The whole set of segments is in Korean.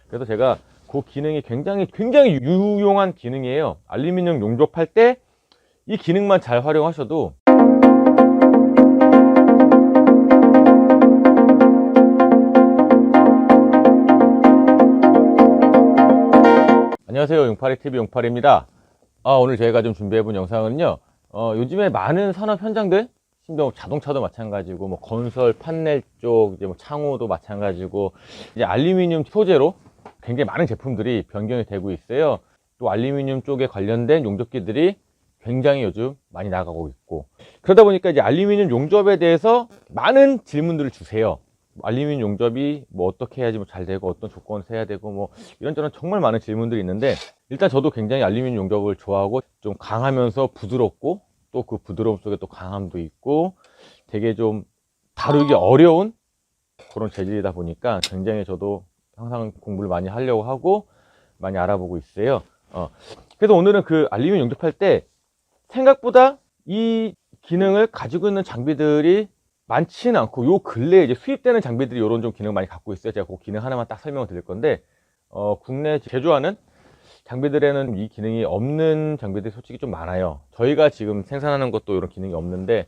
그래서 제가 그 기능이 굉장히 유용한 기능이에요. 알루미늄 용접할 때 이 기능만 잘 활용하셔도 안녕하세요, 용팔이TV 용팔입니다. 오늘 저희가 좀 준비해본 영상은요, 요즘에 많은 산업 현장들, 심지어 자동차도 마찬가지고, 뭐 건설 판넬 쪽, 이제 뭐 창호도 마찬가지고, 이제 알루미늄 소재로 굉장히 많은 제품들이 변경이 되고 있어요. 또 알루미늄 쪽에 관련된 용접기들이 굉장히 요즘 많이 나가고 있고, 그러다 보니까 이제 알루미늄 용접에 대해서 많은 질문들을 주세요. 알루미늄 용접이 뭐 어떻게 해야지 뭐 잘 되고, 어떤 조건에서 해야 되고, 뭐 이런저런 정말 많은 질문들이 있는데, 일단 저도 굉장히 알루미늄 용접을 좋아하고, 좀 강하면서 부드럽고, 또 그 부드러움 속에 또 강함도 있고, 되게 좀 다루기 어려운 그런 재질이다 보니까 굉장히 저도 항상 공부를 많이 하려고 하고 많이 알아보고 있어요. 그래서 오늘은 그 알루미늄 용접할 때 생각보다 이 기능을 가지고 있는 장비들이 많지는 않고, 요 근래에 이제 수입되는 장비들이 이런 좀 기능을 많이 갖고 있어요. 제가 그 기능 하나만 딱 설명을 드릴 건데, 국내 제조하는 장비들에는 이 기능이 없는 장비들이 솔직히 좀 많아요. 저희가 지금 생산하는 것도 이런 기능이 없는데,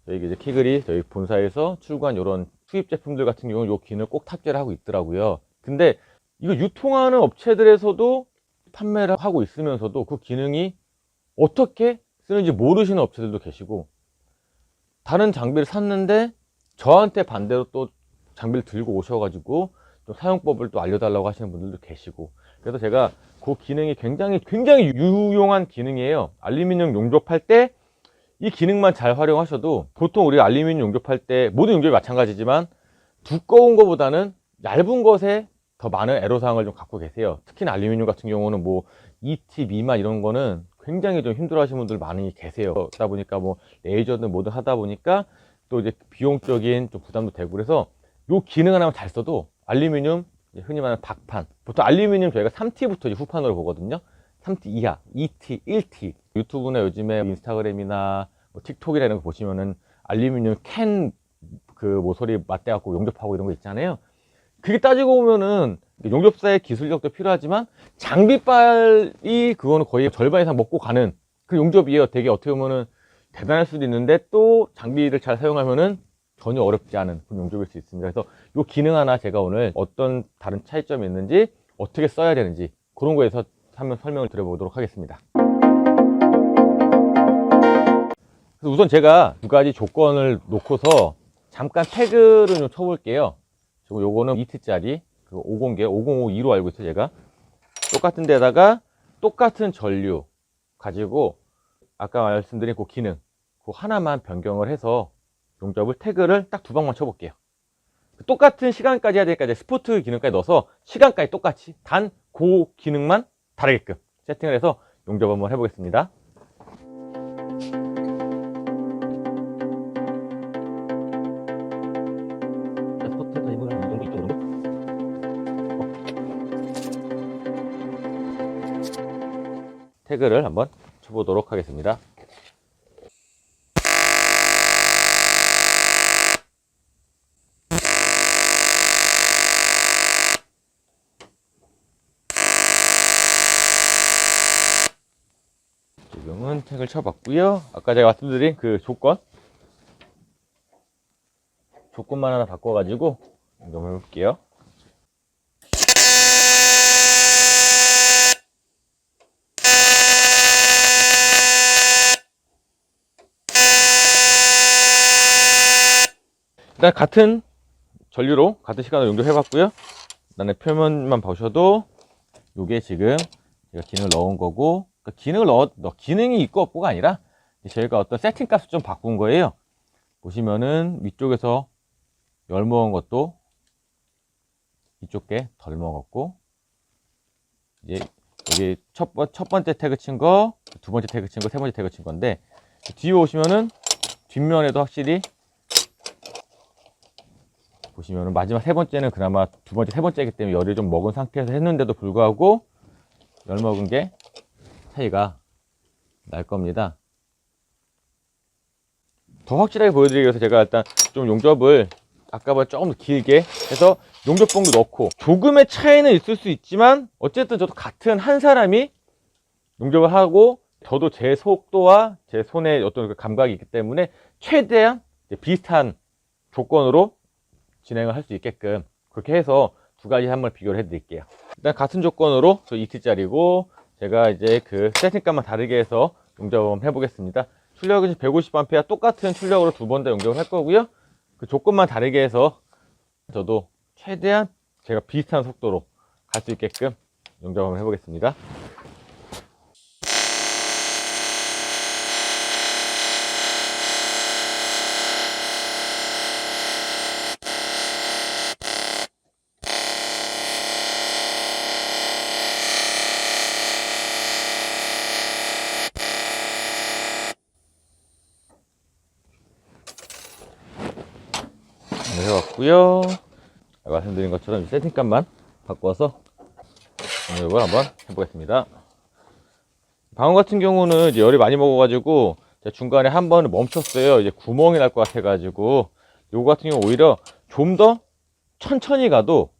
저희 이제 키글이 저희 본사에서 출고한 이런 수입 제품들 같은 경우는 이 기능을 꼭 탑재를 하고 있더라고요. 근데 이거 유통하는 업체들에서도 판매를 하고 있으면서도 그 기능이 어떻게 쓰는지 모르시는 업체들도 계시고, 다른 장비를 샀는데 저한테 반대로 또 장비를 들고 오셔가지고 또 사용법을 또 알려달라고 하시는 분들도 계시고, 그래서 제가 그 기능이 굉장히 유용한 기능이에요. 알루미늄 용접할 때 이 기능만 잘 활용하셔도, 보통 우리가 알루미늄 용접할 때 모든 용접이 마찬가지지만 두꺼운 것보다는 얇은 것에 더 많은 애로사항을 좀 갖고 계세요. 특히나 알루미늄 같은 경우는 뭐 2T 미만 이런 거는 굉장히 좀 힘들어 하시는 분들 많이 계세요. 그러다 보니까 뭐 레이저든 뭐든 하다 보니까 또 이제 비용적인 좀 부담도 되고, 그래서 요 기능 하나만 잘 써도 알루미늄, 흔히 말하는 박판, 보통 알루미늄 저희가 3T부터 이제 후판으로 보거든요. 3T 이하, 2T, 1T. 유튜브나 요즘에 인스타그램이나 뭐 틱톡이나 이런 거 보시면은 알루미늄 캔 그 모서리 맞대갖고 용접하고 이런 거 있잖아요. 그게 따지고 보면은 용접사의 기술력도 필요하지만 장비빨이 그거는 거의 절반 이상 먹고 가는 그 용접이에요. 되게 어떻게 보면은 대단할 수도 있는데, 또 장비를 잘 사용하면은 전혀 어렵지 않은 그런 용접일 수 있습니다. 그래서 이 기능 하나 제가 오늘 어떤 다른 차이점이 있는지, 어떻게 써야 되는지 그런 거에서 한번 설명을 드려보도록 하겠습니다. 그래서 우선 제가 두 가지 조건을 놓고서 잠깐 태그를 좀 쳐볼게요. 지금 요거는 2T짜리 50개, 5052로 알고 있어요. 제가 똑같은 데다가 똑같은 전류 가지고 아까 말씀드린 그 기능 그 하나만 변경을 해서 용접을 태그를 딱 두 방만 쳐볼게요. 똑같은 시간까지 해야 되니까 이제 스포트 기능까지 넣어서 시간까지 똑같이 단 그 기능만 다르게끔 세팅을 해서 용접 한번 해보겠습니다. 태그를 한번 쳐보도록 하겠습니다. 지금은 태그를 쳐봤고요. 아까 제가 말씀드린 그 조건만 하나 바꿔가지고 연결해 볼게요. 일단 같은 전류로 같은 시간으로 용접해 봤고요. 그다음에 표면만 보셔도 이게 지금 제가 기능을 넣은 거고, 그러니까 기능이 있고 없고가 아니라 저희가 어떤 세팅 값을 좀 바꾼 거예요. 보시면은 위쪽에서 열 먹은 것도 이쪽 게 덜 먹었고, 이제 여기 첫 번째 태그 친 거, 두 번째 태그 친 거, 세 번째 태그 친 건데, 뒤에 오시면은 뒷면에도 확실히 보시면은 마지막 세 번째는 그나마 두 번째, 세 번째이기 때문에 열을 좀 먹은 상태에서 했는데도 불구하고 열 먹은 게 차이가 날 겁니다. 더 확실하게 보여드리기 위해서 제가 일단 좀 용접을 아까보다 조금 더 길게 해서 용접봉도 넣고 조금의 차이는 있을 수 있지만 어쨌든 저도 같은 한 사람이 용접을 하고 저도 제 속도와 제 손의 어떤 감각이 있기 때문에 최대한 비슷한 조건으로 진행을 할 수 있게끔 그렇게 해서 두 가지 한번 비교를 해 드릴게요. 일단 같은 조건으로 저 2T짜리고 제가 이제 그 세팅값만 다르게 해서 용접을 한번 해보겠습니다. 출력은 150A 똑같은 출력으로 두 번 다 용접을 할 거고요. 그 조건만 다르게 해서 저도 최대한 제가 비슷한 속도로 갈 수 있게끔 용접 한번 해보겠습니다. 해봤고요. 말씀드린 것처럼 세팅값만 바꿔서 이걸 한번 해보겠습니다. 방금 같은 경우는 이제 열이 많이 먹어가지고 중간에 한 번 멈췄어요. 이제 구멍이 날 것 같아가지고 요거 같은 경우 오히려 좀 더 천천히 가도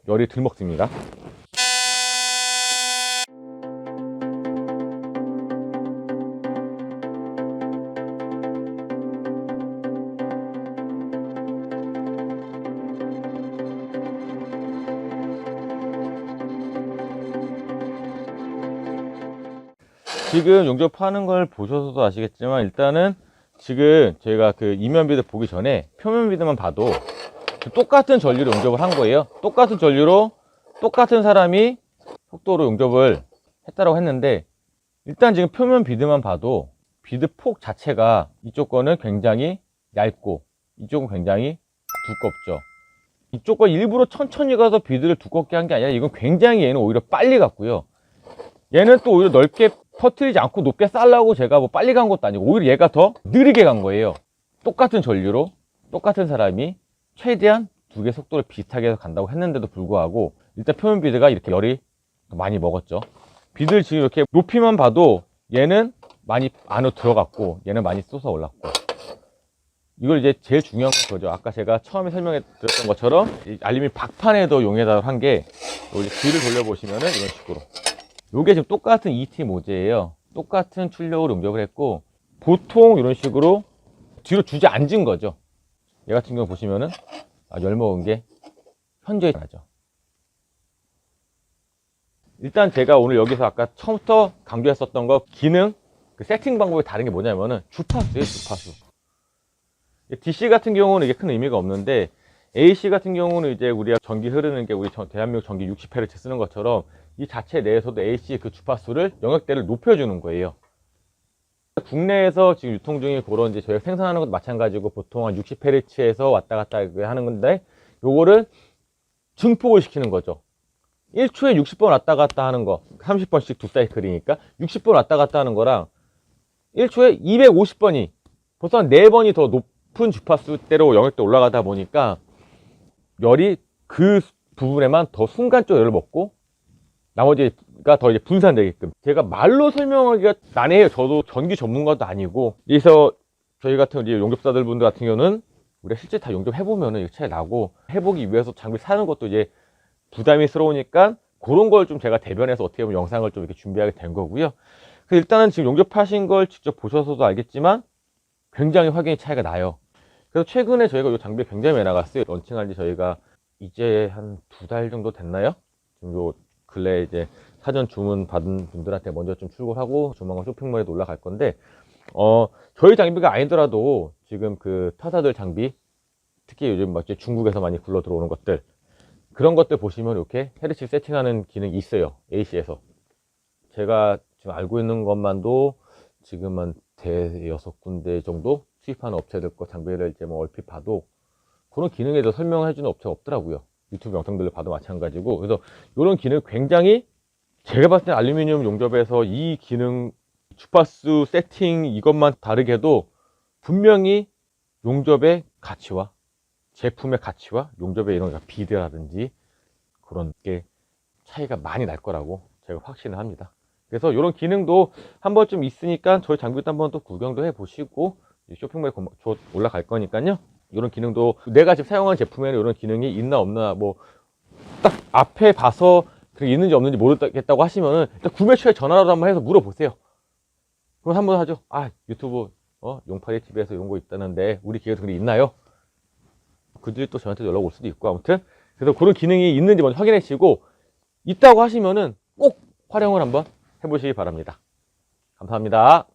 열이 덜 먹습니다. 지금 용접하는 걸 보셔서도 아시겠지만 일단은 지금 저희가 그 이면 비드 보기 전에 표면 비드만 봐도 똑같은 전류로 용접을 한 거예요. 똑같은 전류로 똑같은 사람이 속도로 용접을 했다라고 했는데 일단 지금 표면 비드만 봐도 비드 폭 자체가 이쪽 거는 굉장히 얇고 이쪽은 굉장히 두껍죠. 이쪽 거 일부러 천천히 가서 비드를 두껍게 한 게 아니라 이건 굉장히 얘는 오히려 빨리 갔고요. 얘는 또 오히려 넓게 퍼뜨리지 않고 높게 쌀라고 제가 뭐 빨리 간 것도 아니고 오히려 얘가 더 느리게 간 거예요. 똑같은 전류로 똑같은 사람이 최대한 두 개 속도를 비슷하게 해서 간다고 했는데도 불구하고 일단 표면 비드가 이렇게 열이 많이 먹었죠. 비드를 지금 이렇게 높이만 봐도 얘는 많이 안으로 들어갔고 얘는 많이 쏟아 올랐고 이걸 이제 제일 중요한 건 그거죠. 아까 제가 처음에 설명해 드렸던 것처럼 이 알루미늄 박판에도 용해다 한 게 이제 뒤를 돌려보시면은 이런 식으로 요게 지금 똑같은 ET 모재예요. 똑같은 출력으로 용접을 했고 보통 이런 식으로 뒤로 주저 앉은 거죠. 얘 같은 경우 보시면은 열 먹은 게 현저히 나죠. 일단 제가 오늘 여기서 아까 처음부터 강조했었던 거 기능 그 세팅 방법이 다른 게 뭐냐면은 주파수예요. 주파수. DC 같은 경우는 이게 큰 의미가 없는데 AC 같은 경우는 이제 우리가 전기 흐르는 게 우리 대한민국 전기 60Hz 쓰는 것처럼 이 자체 내에서도 AC 그 주파수를 영역대를 높여주는 거예요. 국내에서 지금 유통 중인 그런 이제 저희가 생산하는 것도 마찬가지고 보통 한 60Hz에서 왔다 갔다 하는 건데 요거를 증폭을 시키는 거죠. 1초에 60번 왔다 갔다 하는 거 30번씩 두 사이클이니까 60번 왔다 갔다 하는 거랑 1초에 250번이 벌써 한 4번이 더 높은 주파수대로 영역대 올라가다 보니까 열이 그 부분에만 더 순간적으로 열을 먹고 나머지가 더 이제 분산되게끔 제가 말로 설명하기가 난해해요. 저도 전기 전문가도 아니고 그래서 저희 같은 이제 용접사들 분들 같은 경우는 우리가 실제 다 용접해보면은 차이 나고 해보기 위해서 장비 사는 것도 이제 부담이스러우니까 그런 걸 좀 제가 대변해서 어떻게 보면 영상을 좀 이렇게 준비하게 된 거고요. 그래서 일단은 지금 용접하신 걸 직접 보셔서도 알겠지만 굉장히 확연히 차이가 나요. 그래서 최근에 저희가 이 장비 굉장히 많이 나갔어요. 런칭한 지 저희가 이제 한 2달 정도 됐나요? 지금 요 근래 이제 사전 주문 받은 분들한테 먼저 좀 출고하고 조만간 쇼핑몰에도 올라갈 건데 저희 장비가 아니더라도 지금 그 타사들 장비 특히 요즘 막 중국에서 많이 굴러 들어오는 것들 그런 것들 보시면 이렇게 헤르츠 세팅하는 기능이 있어요. AC에서 제가 지금 알고 있는 것만도 지금 한 6군데 정도 수입하는 업체들 거 장비를 이제 뭐 얼핏 봐도 그런 기능에 대해서 설명해 주는 업체가 없더라고요. 유튜브 영상들을 봐도 마찬가지고. 그래서 이런 기능 굉장히 제가 봤을 때 알루미늄 용접에서 이 기능 주파수 세팅 이것만 다르게도 분명히 용접의 가치와 제품의 가치와 용접의 이런 비드라든지 그런 게 차이가 많이 날 거라고 제가 확신을 합니다. 그래서 이런 기능도 한 번쯤 있으니까 저희 장비도 한번 또 구경도 해 보시고 쇼핑몰에 올라갈 거니까요. 이런 기능도 내가 지금 사용하는 제품에는 이런 기능이 있나 없나 뭐 딱 앞에 봐서 그게 있는지 없는지 모르겠다고 하시면은 일단 구매 초에 전화라도 한번 해서 물어보세요. 그럼 한번 하죠. 아, 유튜브 용팔이 TV에서 이런 거 있다는데 우리 기계도 그게 있나요? 그들이 또 저한테 연락 올 수도 있고 아무튼 그래서 그런 기능이 있는지 먼저 확인해 주시고 있다고 하시면은 꼭 활용을 한번 해보시기 바랍니다. 감사합니다.